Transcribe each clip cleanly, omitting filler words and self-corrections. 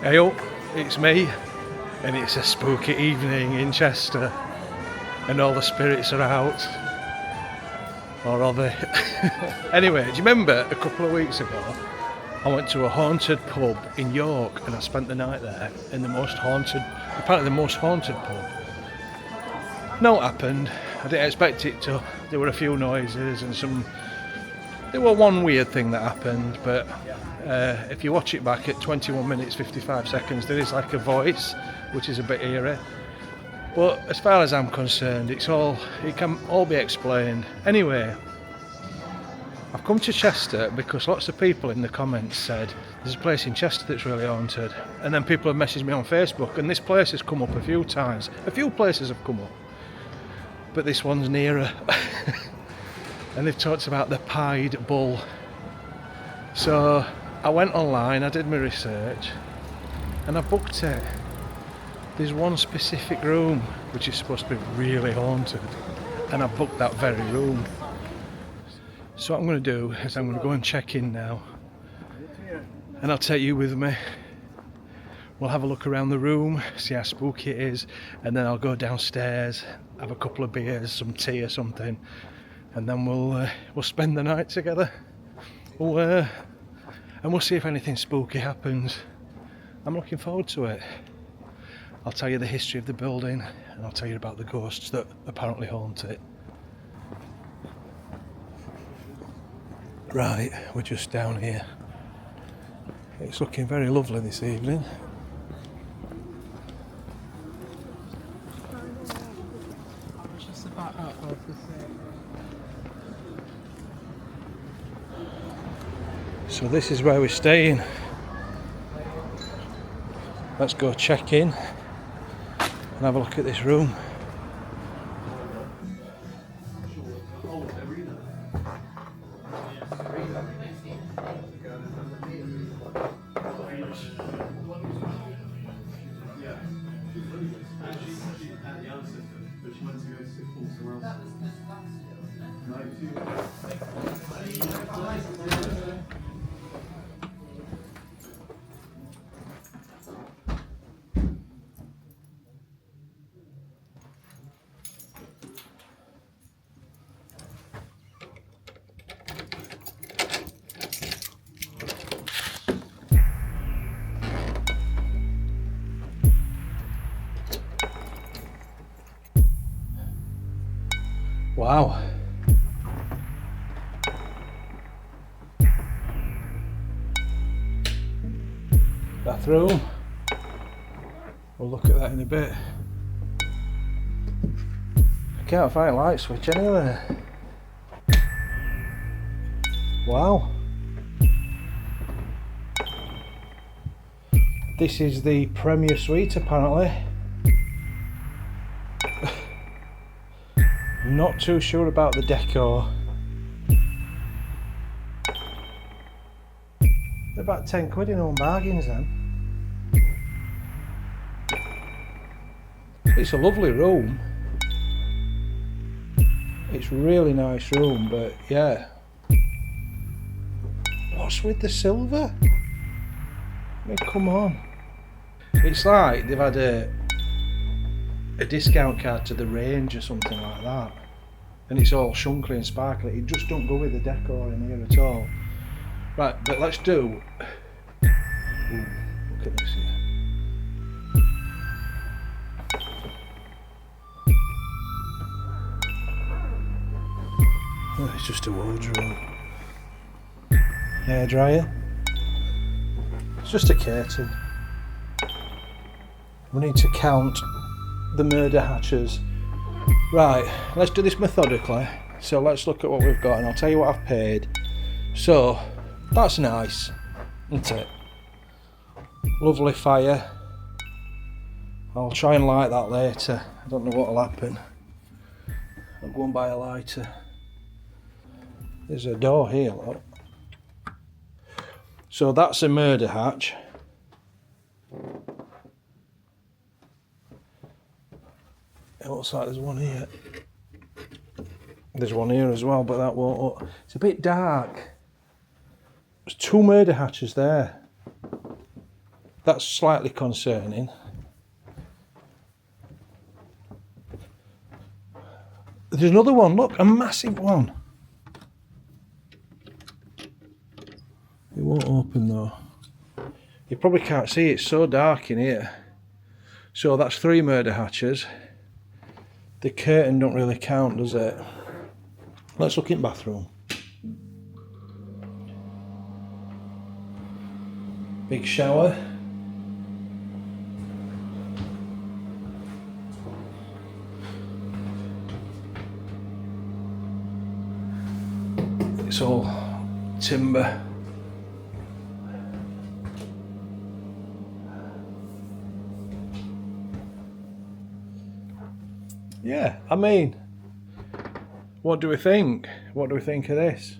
Hey up, it's me, and it's a spooky evening in Chester, and all the spirits are out. Or are they? Anyway, do you remember a couple of weeks ago I went to a haunted pub in York and I spent the night there in the most haunted, apparently the most haunted pub. No, it happened. I didn't expect it to. There were a few noises and there were one weird thing that happened, but if you watch it back at 21 minutes 55 seconds, there is like a voice, which is a bit eerie. But as far as I'm concerned, it can all be explained. Anyway, I've come to Chester because lots of people in the comments said there's a place in Chester that's really haunted, and then people have messaged me on Facebook, and this place has come up a few times. A few places have come up, but this one's nearer. And they've talked about the pied bull. So I went online, I did my research, and I booked it. There's one specific room which is supposed to be really haunted, and I booked that very room. So what I'm going to do is I'm going to go and check in now, and I'll take you with me. We'll have a look around the room, see how spooky it is, and then I'll go downstairs, have a couple of beers, some tea or something, and then we'll spend the night together. And we'll see if anything spooky happens. I'm looking forward to it. I'll tell you the history of the building, and I'll tell you about the ghosts that apparently haunt it. Right, we're just down here. It's looking very lovely this evening. So this is where we're staying. Let's go check in and have a look at this room. Wow. Bathroom. We'll look at that in a bit. I can't find a light switch anywhere. Wow. This is the Premier Suite apparently. Not too sure about the decor. They're about 10 quid in home bargains then. It's a lovely room. It's a really nice room, but yeah. What's with the silver? I mean, come on. It's like they've had a discount card to the range or something like that, and it's all shunkly and sparkly. It just don't go with the decor in here at all. Right, but let's do. Ooh, look at this here. Oh, it's just a wardrobe. Hair dryer. It's just a curtain. We need to count the murder hatches. Right, let's do this methodically. So let's look at what we've got, and I'll tell you what I've paid. So that's nice, isn't it? Lovely fire. I'll try and light that later. I don't know what'll happen. I'll go and buy a lighter. There's a door here, look. So that's a murder hatch. It looks like there's one here. There's one here as well, but that won't. It's a bit dark. There's two murder hatches there. That's slightly concerning. There's another one, look, a massive one. It won't open though. You probably can't see, it's so dark in here. So that's 3 murder hatches. The curtain don't really count, does it? Let's look in bathroom. Big shower. It's all timber. Yeah, I mean, what do we think? What do we think of this?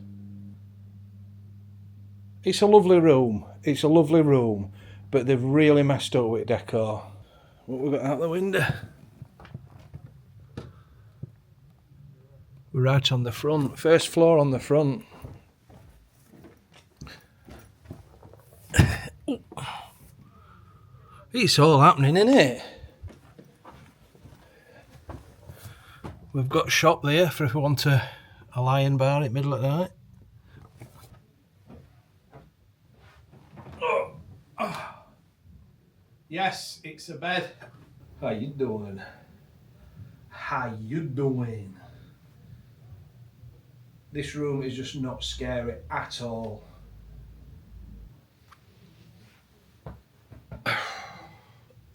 It's a lovely room. It's a lovely room, but they've really messed up with decor. What we got out the window? We're right on the front, first floor on the front. It's all happening, isn't it? We've got a shop there for if we want a lion bar at middle of the night. Yes, it's a bed. How you doing? How you doing? This room is just not scary at all.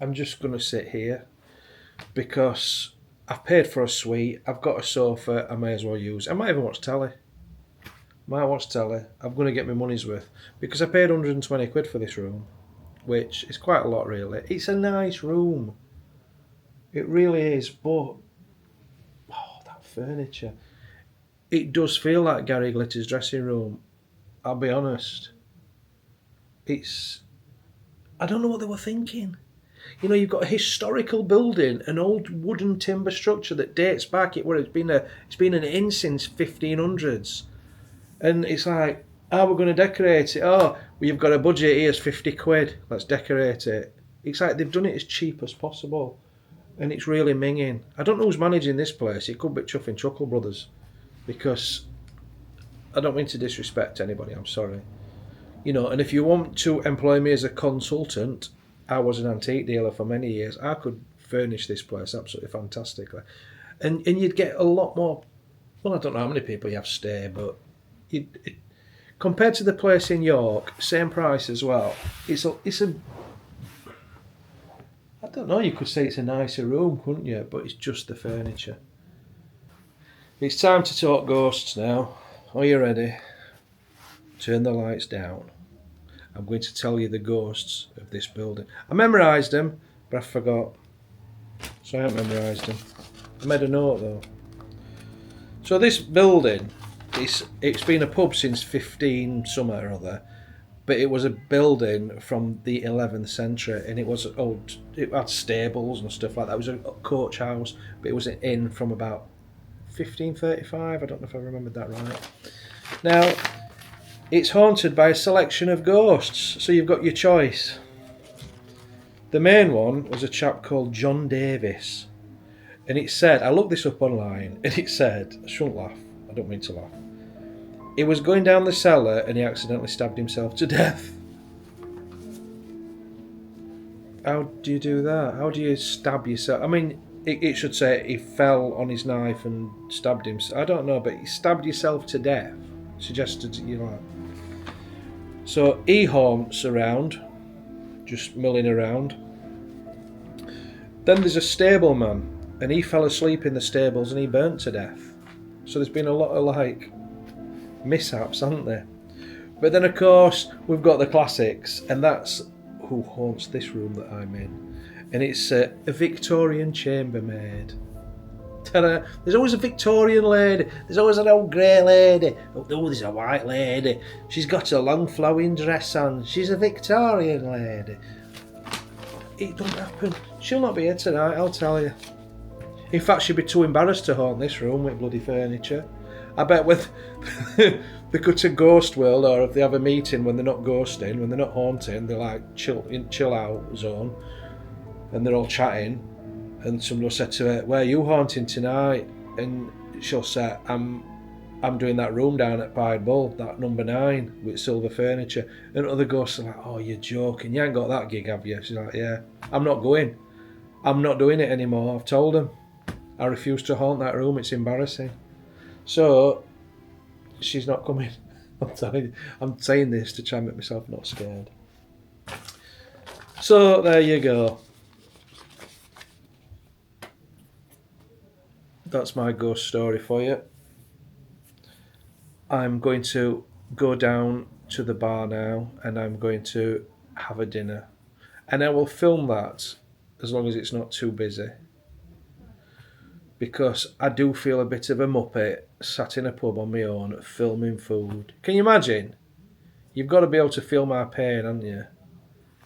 I'm just going to sit here because I've paid for a suite, I've got a sofa, I may as well use it. I might even watch telly. I'm going to get my money's worth because I paid 120 quid for this room, which is quite a lot really. It's a nice room. It really is, but oh, that furniture. It does feel like Gary Glitter's dressing room. I'll be honest. I don't know what they were thinking. You know, you've got a historical building, an old wooden timber structure that dates back. It's been an inn since 1500s, and it's like, oh, we're going to decorate it. Oh, well, you've got a budget. Here's 50 quid. Let's decorate it. It's like they've done it as cheap as possible, and it's really minging. I don't know who's managing this place. It could be Chuff and Chuckle Brothers, because I don't mean to disrespect anybody. I'm sorry. You know, and if you want to employ me as a consultant, I was an antique dealer for many years. I could furnish this place absolutely fantastically. And you'd get a lot more, well, I don't know how many people you have stay, but compared to the place in York, same price as well. It's a I don't know, you could say it's a nicer room, couldn't you? But it's just the furniture. It's time to talk ghosts now. Are you ready? Turn the lights down. I'm going to tell you the ghosts of this building. I memorised them, but I forgot. So I haven't memorised them. I made a note though. So this building, it's been a pub since 15 somewhere or other, but it was a building from the 11th century, and it was old. It had stables and stuff like that. It was a coach house, but it was an inn from about 1535. I don't know if I remembered that right. Now, it's haunted by a selection of ghosts, so you've got your choice. The main one was a chap called John Davis, and it said, I looked this up online, and it said, I shouldn't laugh, I don't mean to laugh. He was going down the cellar and he accidentally stabbed himself to death. How do you do that? How do you stab yourself? I mean, it should say he fell on his knife and stabbed himself. I don't know, but he stabbed yourself to death. Suggested you like. So he haunts around, just milling around. Then there's a stableman, and he fell asleep in the stables and he burnt to death. So there's been a lot of like mishaps, haven't there? But then of course we've got the classics, and that's who haunts this room that I'm in, and it's a Victorian chambermaid. Ta-da. There's always a Victorian lady, there's always an old grey lady, oh there's a white lady, she's got a long flowing dress on, she's a Victorian lady. It don't happen. She'll not be here tonight, I'll tell you. In fact, she'd be too embarrassed to haunt this room with bloody furniture. I bet with they go to Ghost World, or if they have a meeting when they're not ghosting, when they're not haunting, they're like chill out zone, and they're all chatting, and somebody will say to her, "Where are you haunting tonight?" And she'll say, I'm doing that room down at Pied Bull, that number 9 with silver furniture." And other ghosts are like, "Oh, you're joking, you ain't got that gig, have you?" She's like, "Yeah, I'm not going. I'm not doing it anymore. I've told them. I refuse to haunt that room, it's embarrassing." So, she's not coming. I'm telling you, I'm saying this to try and make myself not scared. So, there you go. That's my ghost story for you. I'm going to go down to the bar now, and I'm going to have a dinner. And I will film that as long as it's not too busy. Because I do feel a bit of a muppet sat in a pub on my own filming food. Can you imagine? You've got to be able to feel my pain, haven't you?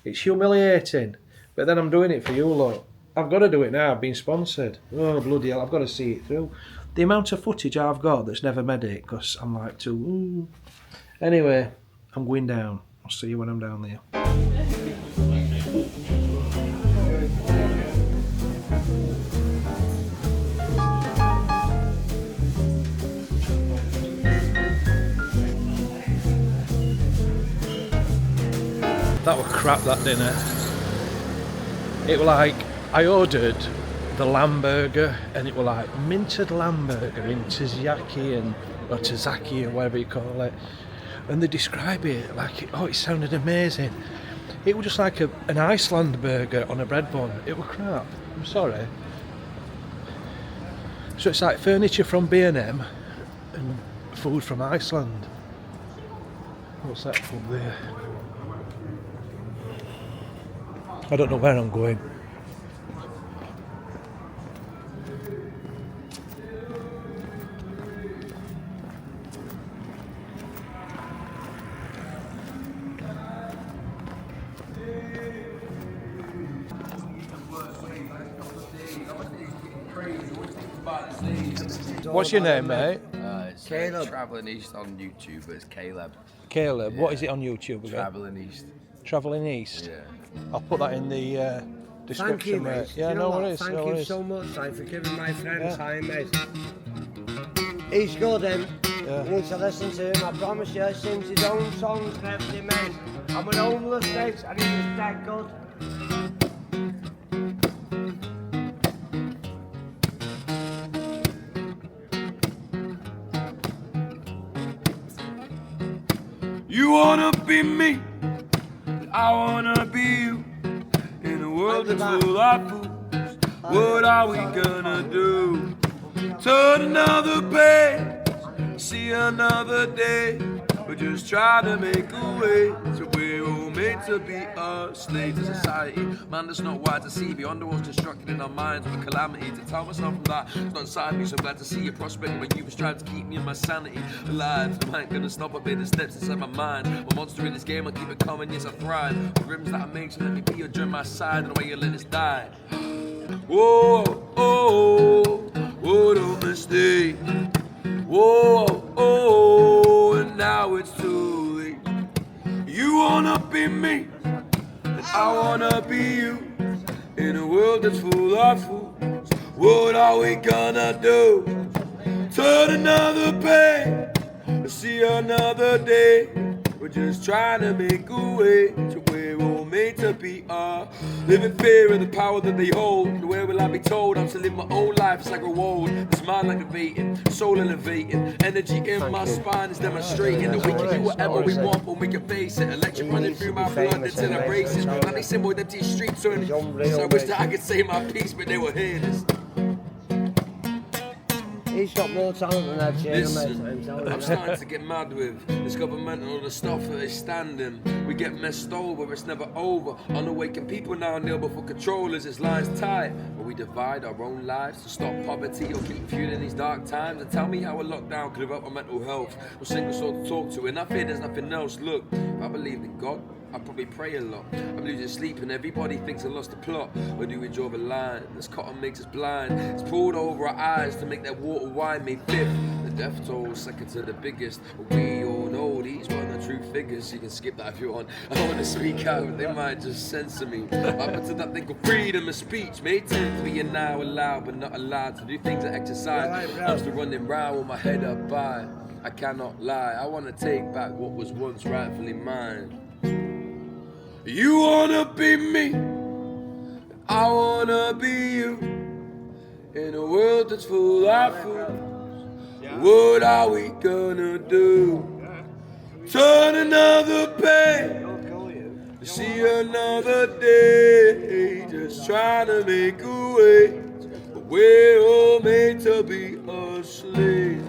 It's humiliating. But then I'm doing it for you lot. I've got to do it now. I've been sponsored. Oh, bloody hell, I've got to see it through. The amount of footage I've got that's never made it, because I'm like too... Anyway, I'm going down. I'll see you when I'm down there. That was crap, that dinner. It was like, I ordered the lamb burger, and it was like minted lamb burger in tzatziki or tzatziki or whatever you call it, and they describe it like, oh, it sounded amazing. It was just like an Iceland burger on a bread bun. It was crap, I'm sorry. So it's like furniture from B&M and food from Iceland. What's that pub there? I don't know where I'm going. What's your name, mate? It's Caleb. Travelling East on YouTube, but it's Caleb. Caleb. Yeah. What is it on YouTube again? Travelling East. Travelling East? Yeah. I'll put that in the description, Thank you, mate. mate. Yeah, you know no what? worries. Thank no you worries. so much, like, for giving my friend Yeah. time, mate. He's good, him. Yeah. You need to listen to him. I promise you, he sings his own songs and everything, mate. I'm an homeless, mate, and he's that good. You wanna be me, but I wanna be you. In a world that's full of fools, what are we gonna do? Turn another page, see another day. We're just trying to make a way. So we're all made to be a slave to society. Man, that's not why to see beyond what's constructed in our minds with a calamity. To tell myself from that, it's not inside me. So glad to see you prospect when you was trying to keep me in my sanity alive. I ain't gonna stop at the steps inside my mind. I'm a monster in this game, I keep it coming, yes I thrive. The rims that I make, so let me be your drum my side, and the way you let us die. Whoa, oh, what a mistake. Whoa, oh, and now it's too late. You wanna be me, and I wanna be you. In a world that's full of fools, what are we gonna do? Turn another page, see another day. We're just trying to make a way to where we're all made to be. Live in fear of the power that they hold. Where will I be told? I'm to live my own life as I grow old. It's mind aggravating, soul elevating. Energy in my spine is demonstrating that we can do whatever we want when we can face it. Electric running through my blood until I brace it. Like they symbol empty streets on me. So I wish that I could say my piece, but they were haters. He's got more talent than Ed Sheeran, mate. Listen, I'm starting to get mad with this government and all the stuff that they stand in. We get messed over, it's never over. Unawakened people now kneel before controllers, it's lines tight. But we divide our own lives to stop poverty or keep fueling these dark times. And tell me how a lockdown could have helped my mental health. No single soul to talk to, and I fear there's nothing else. Look, if I believed in God, I probably pray a lot. I'm losing sleep and everybody thinks I lost the plot. Where do we draw the line? This cotton makes us blind. It's poured over our eyes to make that water wine. Made fifth, the death toll second to the biggest. But we all know these one the true figures. You can skip that if you want. I want to speak out, they might just censor me. Up to that thing called freedom of speech. May 10th, we are now allowed but not allowed to do things that exercise. I'm still running round with my head up high. I cannot lie, I want to take back what was once rightfully mine. You wanna be me, I wanna be you. In a world that's full of fools, what are we gonna do? Turn another page, see another day. Just trying to make a way, but we're all made to be a slave.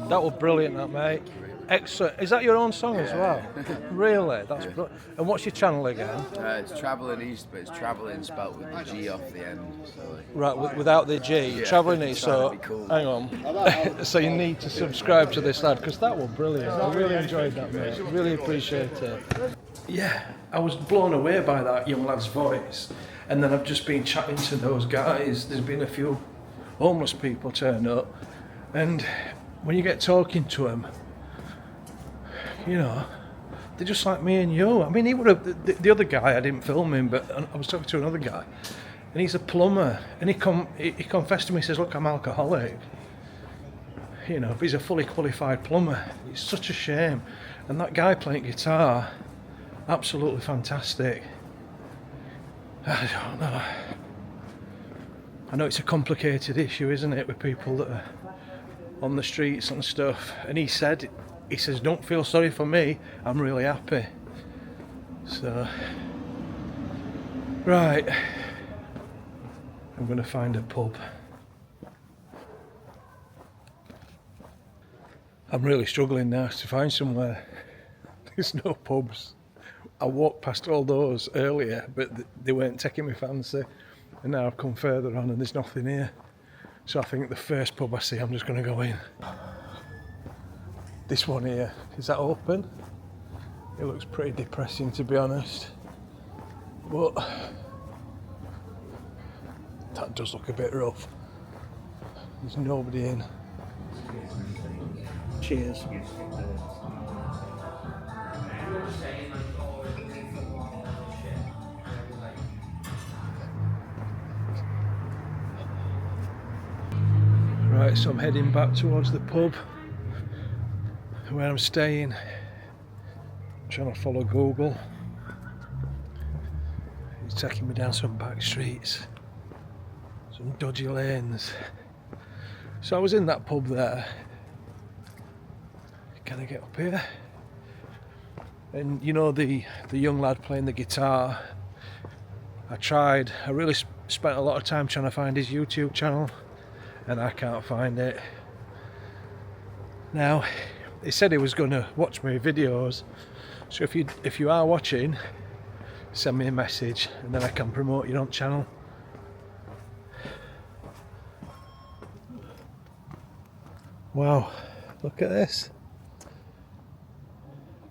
That was brilliant, that, mate. Excellent. Is that your own song as well? Really? That's brilliant. And what's your channel again? It's Travelling East, but it's travelling spelt with the G off the end. So Right, without the G. Yeah, Travelling East, trying to so be cool. hang on. So you need to subscribe to this lad, because that was brilliant. I really enjoyed that, mate. Really appreciate it. Yeah, I was blown away by that young lad's voice. And then I've just been chatting to those guys. There's been a few homeless people turn up. And when you get talking to them, you know, they're just like me and you. I mean, he would have, the other guy, I didn't film him, but I was talking to another guy, and he's a plumber, and he confessed to me, he says, look, I'm alcoholic. You know, but he's a fully qualified plumber. It's such a shame. And that guy playing guitar, absolutely fantastic. I don't know. I know it's a complicated issue, isn't it, with people that are on the streets and stuff. And he says, don't feel sorry for me, I'm really happy. So, right, I'm going to find a pub. I'm really struggling now to find somewhere. There's no pubs. I walked past all those earlier, but they weren't taking me fancy. And now I've come further on and there's nothing here. So I think the first pub I see, I'm just going to go in. This one here, is that open? It looks pretty depressing, to be honest. But that does look a bit rough. There's nobody in. Cheers. Right, so I'm heading back towards the pub where I'm staying. I'm trying to follow Google. He's taking me down some back streets, some dodgy lanes. So I was in that pub there. Can I get up here? And you know the young lad playing the guitar, I really spent a lot of time trying to find his YouTube channel, and I can't find it. Now, he said he was going to watch my videos, so if you are watching, send me a message and then I can promote your own channel. Wow, look at this.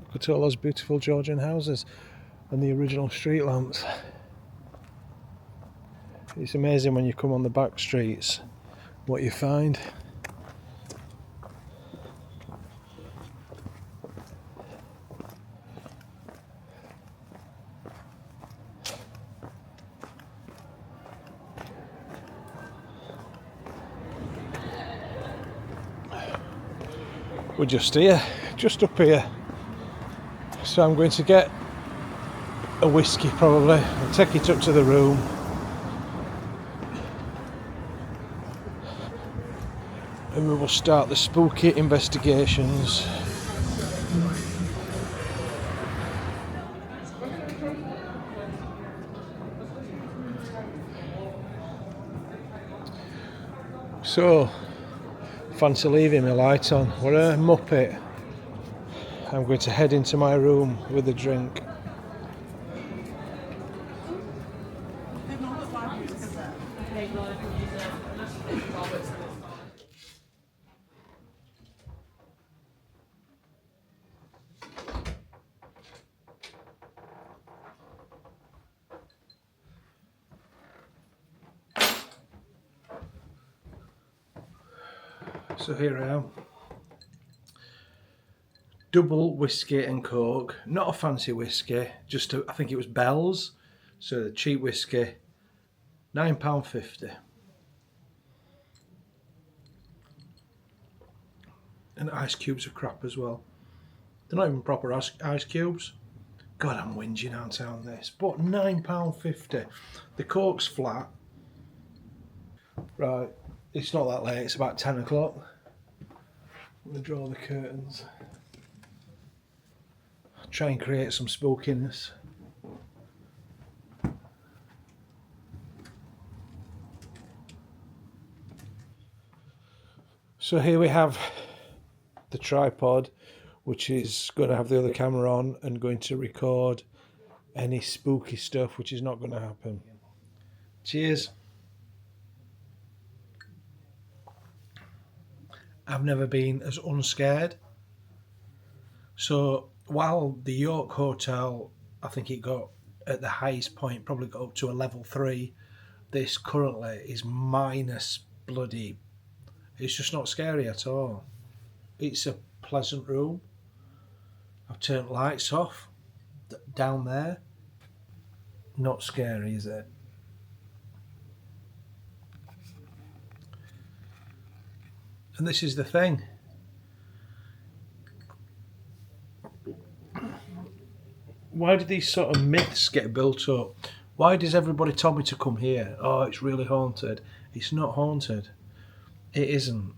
Look at all those beautiful Georgian houses and the original street lamps. It's amazing when you come on the back streets what you find. We're just here, just up here. So I'm going to get a whiskey probably. I'll take it up to the room. And we will start the spooky investigations. So, fancy leaving my light on. What a muppet. I'm going to head into my room with a drink. So here I am. Double whiskey and coke. Not a fancy whiskey, just I think it was Bell's. So the cheap whiskey, £9.50. And ice cubes are crap as well. They're not even proper ice cubes. God, I'm whinging out on this. But £9.50. The coke's flat. Right, it's not that late, it's about 10 o'clock. I'm going to draw the curtains. Try and create some spookiness. So here we have the tripod, which is going to have the other camera on and going to record any spooky stuff, which is not going to happen. Cheers. I've never been as unscared. So while the York Hotel, I think it got at the highest point, probably got up to a level 3, this currently is minus bloody. It's just not scary at all. It's a pleasant room. I've turned lights off down there. Not scary, is it? And this is the thing. Why do these sort of myths get built up? Why does everybody tell me to come here? Oh, it's really haunted. It's not haunted. It isn't.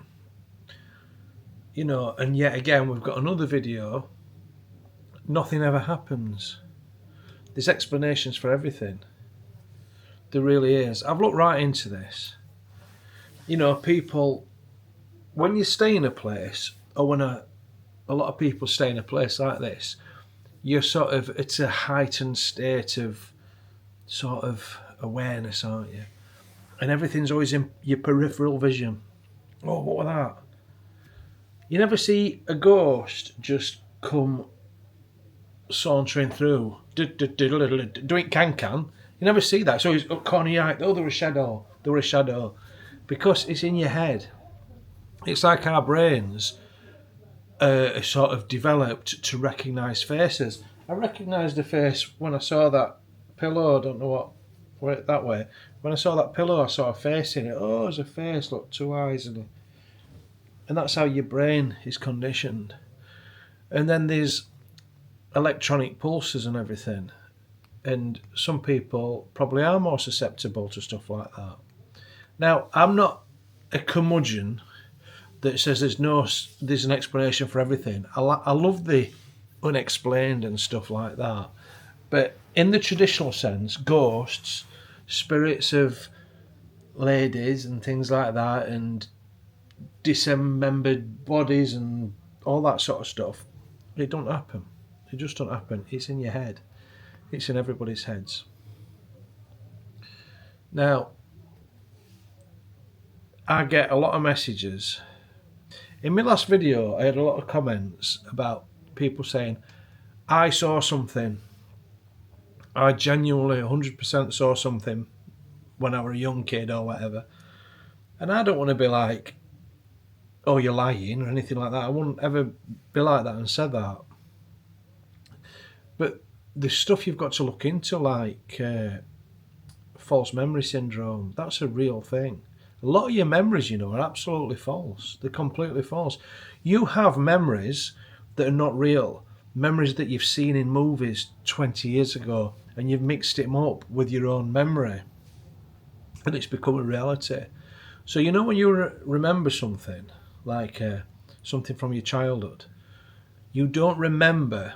You know, and yet again, we've got another video. Nothing ever happens. There's explanations for everything. There really is. I've looked right into this. You know, people, when you stay in a place, or when a lot of people stay in a place like this, you're sort of, it's a heightened state of sort of awareness, aren't you? And everything's always in your peripheral vision. Oh, what was that? You never see a ghost just come sauntering through, doing can. You never see that. So he's up corner your eye. Oh, there was a shadow. Because it's in your head. It's like our brains are sort of developed to recognise faces. I recognised a face when I saw that pillow. I don't know what that way. When I saw that pillow, I saw a face in it. Oh, there's a face. Look, 2 eyes in it. And that's how your brain is conditioned. And then there's electronic pulses and everything. And some people probably are more susceptible to stuff like that. Now, I'm not a curmudgeon that says there's an explanation for everything. I love the unexplained and stuff like that. But in the traditional sense, ghosts, spirits of ladies and things like that, and dismembered bodies and all that sort of stuff, it don't happen. It just don't happen. It's in your head. It's in everybody's heads. Now, I get a lot of messages. In my last video, I had a lot of comments about people saying, I saw something. I genuinely 100% saw something when I was a young kid or whatever. And I don't want to be like, oh, you're lying or anything like that. I wouldn't ever be like that and said that. But there's stuff you've got to look into, like false memory syndrome. That's a real thing. A lot of your memories, you know, are absolutely false. They're completely false. You have memories that are not real. Memories that you've seen in movies 20 years ago, and you've mixed it up with your own memory. And it's become a reality. So, you know, when you remember something, like something from your childhood, you don't remember.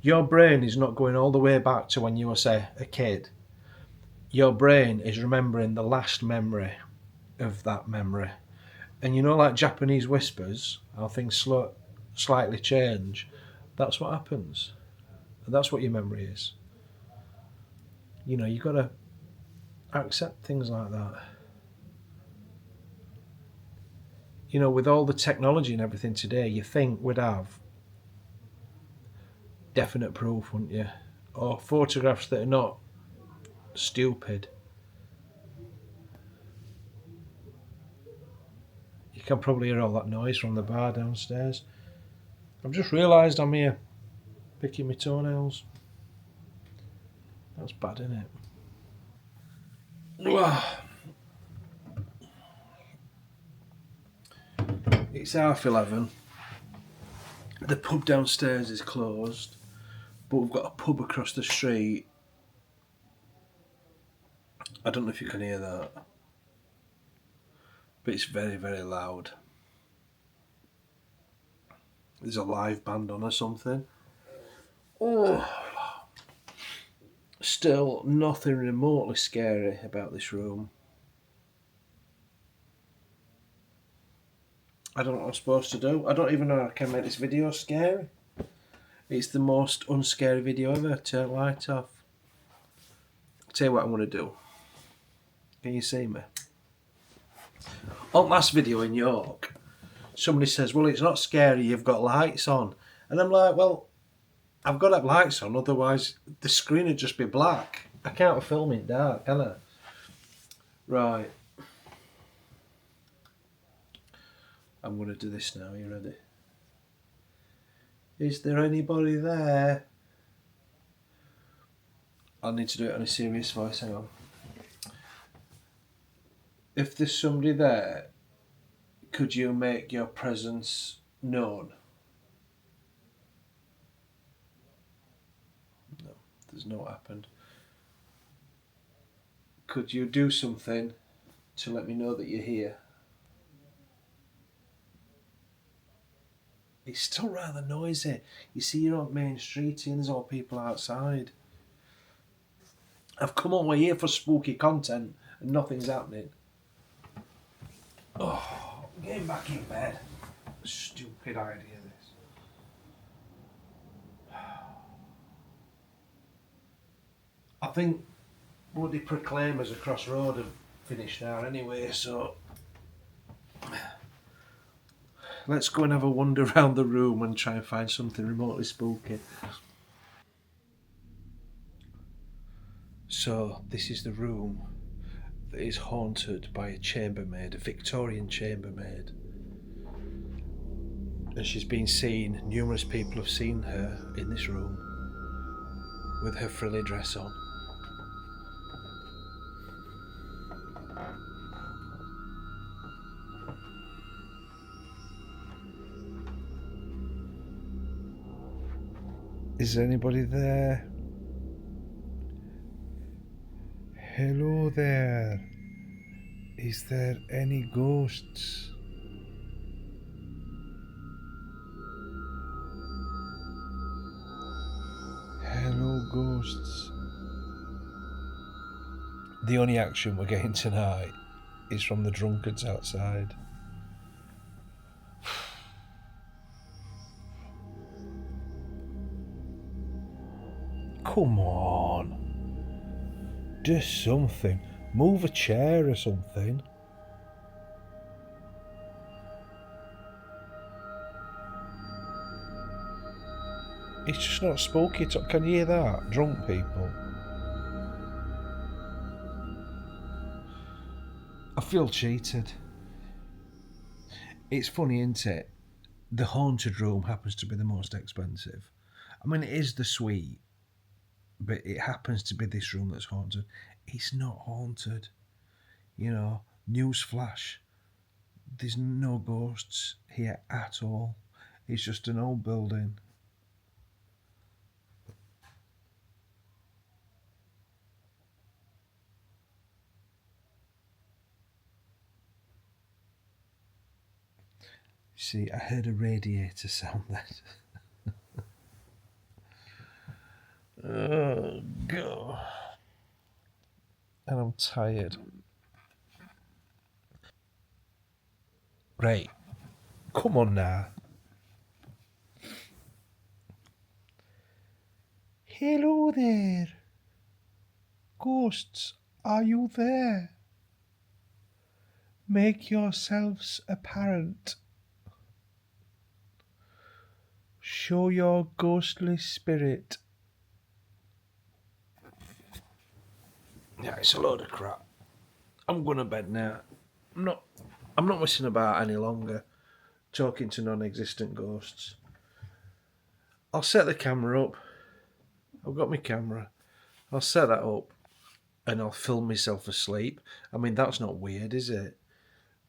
Your brain is not going all the way back to when you were, say, a kid. Your brain is remembering the last memory of that memory. And you know, like Japanese whispers, how things slightly change, that's what happens. And that's what your memory is. You know, you've got to accept things like that. You know, with all the technology and everything today, you think we'd have definite proof, wouldn't you? Or photographs that are not stupid. You can probably hear all that noise from the bar downstairs. I've just realised I'm here picking my toenails. That's bad, isn't it? It's 11:30. The pub downstairs is closed, but we've got a pub across the street. I don't know if you can hear that, but it's very, very loud. There's a live band on or something. Oh, still nothing remotely scary about this room. I don't know what I'm supposed to do. I don't even know how I can make this video scary. It's the most unscary video ever. Turn light off. I'll tell you what I'm going to do. Can you see me? On last video in York, somebody says, well, it's not scary, you've got lights on. And I'm like, well, I've got to have lights on, otherwise the screen would just be black. I can't film in dark, can I? Right. I'm going to do this now. Are you ready? Is there anybody there? I need to do it on a serious voice. Hang on. If there's somebody there, could you make your presence known? No, there's no happened. Could you do something to let me know that you're here? It's still rather noisy. You see, you're on Main Street and there's all people outside. I've come over here for spooky content and nothing's happening. Oh, I'm getting back in bed. Stupid idea, this. I think bloody Proclaimers across road have finished now anyway, so let's go and have a wander around the room and try and find something remotely spooky. So this is the room that is haunted by a chambermaid, a Victorian chambermaid. And she's been seen, numerous people have seen her in this room with her frilly dress on. Is there anybody there? Hello there. Is there any ghosts? Hello, ghosts. The only action we're getting tonight is from the drunkards outside. Come on. Do something. Move a chair or something. It's just not spooky. Can you hear that? Drunk people. I feel cheated. It's funny, isn't it? The haunted room happens to be the most expensive. I mean, it is the suite, but it happens to be this room that's haunted. It's not haunted. You know, newsflash. There's no ghosts here at all. It's just an old building. See, I heard a radiator sound then. Oh, God. And I'm tired. Right. Come on now. Hello there. Ghosts, are you there? Make yourselves apparent. Show your ghostly spirit. Yeah, it's a load of crap. I'm going to bed now. I'm I'm not messing about any longer, talking to non-existent ghosts. I'll set the camera up. I've got my camera. I'll set that up and I'll film myself asleep. I mean, that's not weird, is it?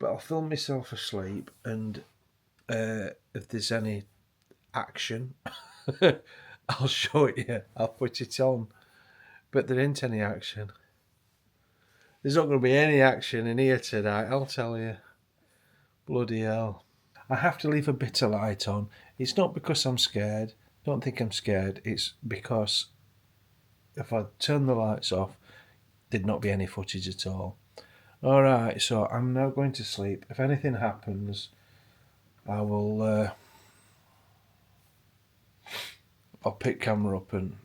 But I'll film myself asleep, and if there's any action, I'll show it you. I'll put it on. But there ain't any action. There's not going to be any action in here tonight, I'll tell you. Bloody hell. I have to leave a bit of light on. It's not because I'm scared. Don't think I'm scared. It's because if I turn the lights off, there'd not be any footage at all. Alright, so I'm now going to sleep. If anything happens, I will... I'll pick camera up and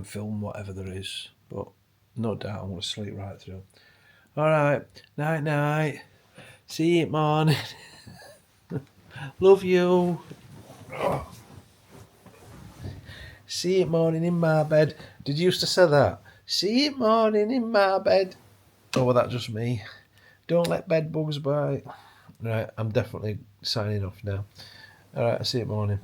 film whatever there is. But no doubt I'm going to sleep right through. Alright, night night. See you morning. Love you. See you morning in my bed. Did you used to say that? See you morning in my bed. Oh, well, that's just me. Don't let bed bugs bite. Right, I'm definitely signing off now. Alright, I'll see you morning.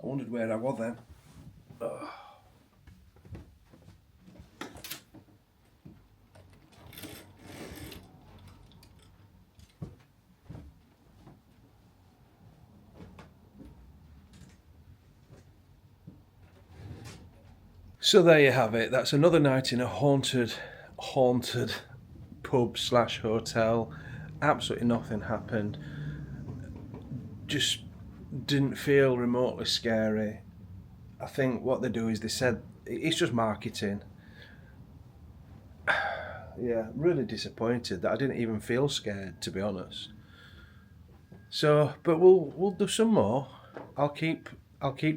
I wondered where I was then. So there you have it. That's another night in a haunted pub / hotel. Absolutely nothing happened. Just didn't feel remotely scary. I think what they do is they said it's just marketing. Yeah, really disappointed that I didn't even feel scared, to be honest. So, but we'll do some more. I'll keep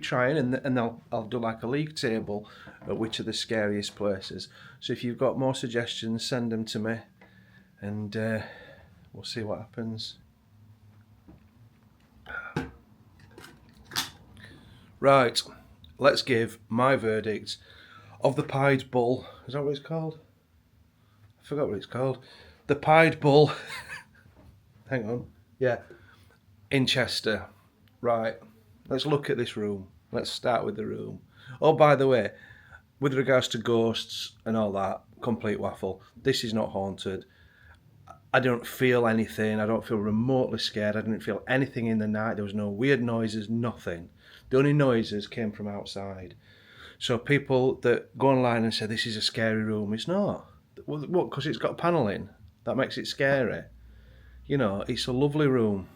trying, and I'll do like a league table at which are the scariest places. So if you've got more suggestions, send them to me, and we'll see what happens. Right, let's give my verdict of the Pied Bull. Is that what it's called? I forgot what it's called. The Pied Bull. Hang on. Yeah. In Chester. Right. Let's look at this room. Let's start with the room. Oh, by the way, with regards to ghosts and all that, complete waffle. This is not haunted. I don't feel anything. I don't feel remotely scared. I didn't feel anything in the night. There was no weird noises, nothing. The only noises came from outside. So people that go online and say this is a scary room, it's not. What? Because it's got panelling. That makes it scary. You know, it's a lovely room.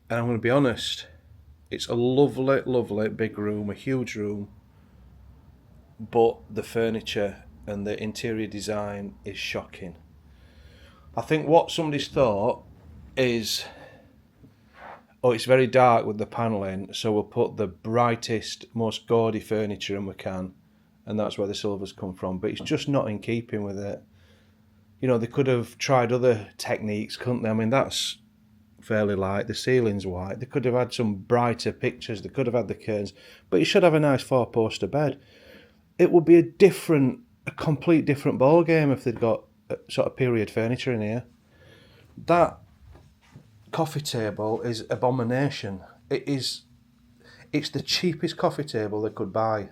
And I'm going to be honest, it's a lovely, lovely big room, a huge room. But the furniture and the interior design is shocking. I think what somebody's thought is, oh, it's very dark with the panelling, so we'll put the brightest, most gaudy furniture in we can, and that's where the silvers come from. But it's just not in keeping with it. You know, they could have tried other techniques, couldn't they? I mean, that's fairly light. The ceiling's white. They could have had some brighter pictures. They could have had the curtains. But you should have a nice four-poster bed. It would be a complete different ball game if they'd got sort of period furniture in here. That coffee table is abomination. It's the cheapest coffee table they could buy.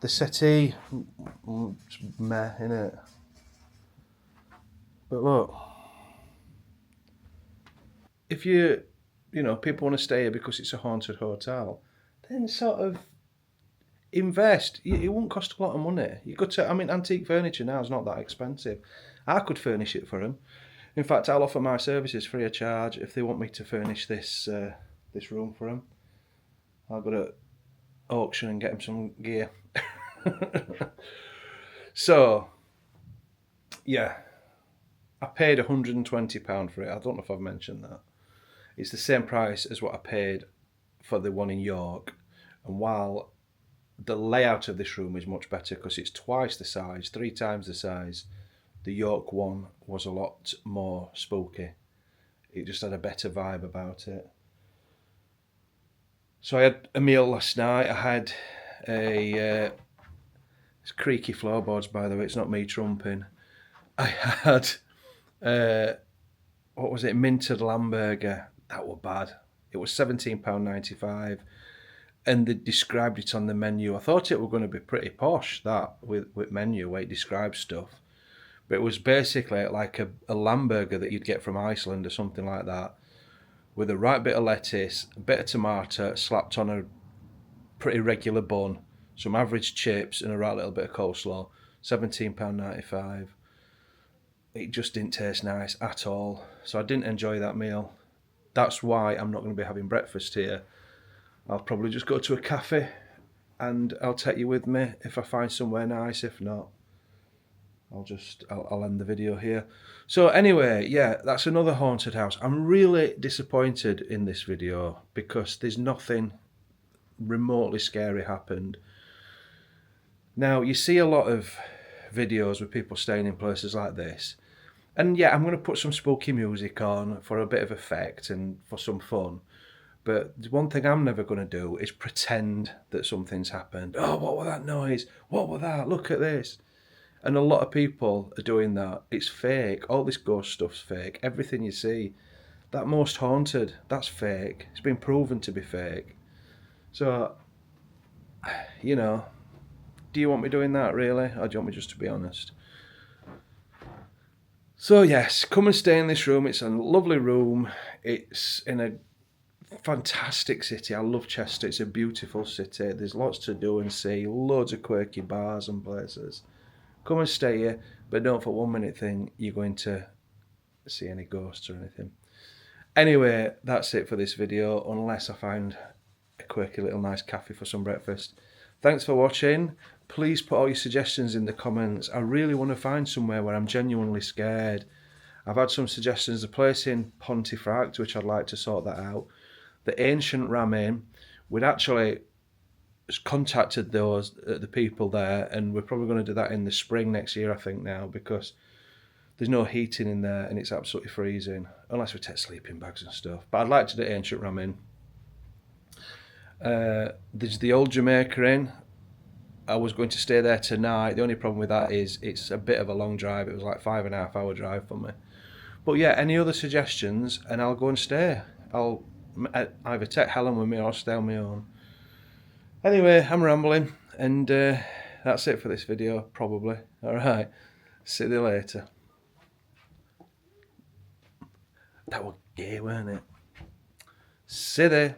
The settee, it's meh, innit? But look, if you know, people want to stay here because it's a haunted hotel, then sort of invest. It won't cost a lot of money. You could say, I mean, antique furniture now is not that expensive. I could furnish it for them. In fact, I'll offer my services free of charge if they want me to furnish this room for them. I'll go to auction and get them some gear. So, yeah, I paid £120 for it. I don't know if I've mentioned that. It's the same price as what I paid for the one in York, and while the layout of this room is much better because it's twice the size, 3 times the size, the York one was a lot more spooky. It just had a better vibe about it. So I had a meal last night. I had a it's creaky floorboards, by the way, it's not me trumping. I had what was it, minted lamb burger. That was bad. It was £17.95, and they described it on the menu. I thought it was going to be pretty posh, that with menu where it describes stuff, but it was basically like a lamb burger that you'd get from Iceland or something like that, with a right bit of lettuce, a bit of tomato slapped on a pretty regular bun, some average chips, and a right little bit of coleslaw. £17.95. It just didn't taste nice at all, so I didn't enjoy that meal. That's why I'm not going to be having breakfast here. I'll probably just go to a cafe, and I'll take you with me if I find somewhere nice. If not, I'll end the video here. So anyway, yeah, that's another haunted house. I'm really disappointed in this video because there's nothing remotely scary happened. Now, you see a lot of videos with people staying in places like this, and yeah, I'm going to put some spooky music on for a bit of effect and for some fun, but one thing I'm never going to do is pretend that something's happened. Oh, what was that noise? What was that? Look at this. And a lot of people are doing that. It's fake. All this ghost stuff's fake. Everything you see, that Most Haunted, that's fake. It's been proven to be fake. So, you know, do you want me doing that really, or do you want me just to be honest? So yes, come and stay in this room. It's a lovely room. It's in a fantastic city. I love Chester. It's a beautiful city. There's lots to do and see. Loads of quirky bars and places. Come and stay here, but don't for 1 minute think you're going to see any ghosts or anything. Anyway, that's it for this video, unless I find a quirky little nice cafe for some breakfast. Thanks for watching. Please put all your suggestions in the comments. I really want to find somewhere where I'm genuinely scared. I've had some suggestions. The place in Pontefract, which I'd like to sort that out. The ancient ramen. We'd actually contacted the people there, and we're probably going to do that in the spring next year, I think now, because there's no heating in there and it's absolutely freezing, unless we take sleeping bags and stuff. But I'd like to do ancient ramen. There's the old Jamaica Inn. I was going to stay there tonight. The only problem with that is it's a bit of a long drive. It was like 5.5 hour drive for me. But yeah, any other suggestions and I'll go and stay. I'll either take Helen with me or stay on my own. Anyway, I'm rambling, and that's it for this video, probably. Alright, see you later. That was gay, weren't it? See you there.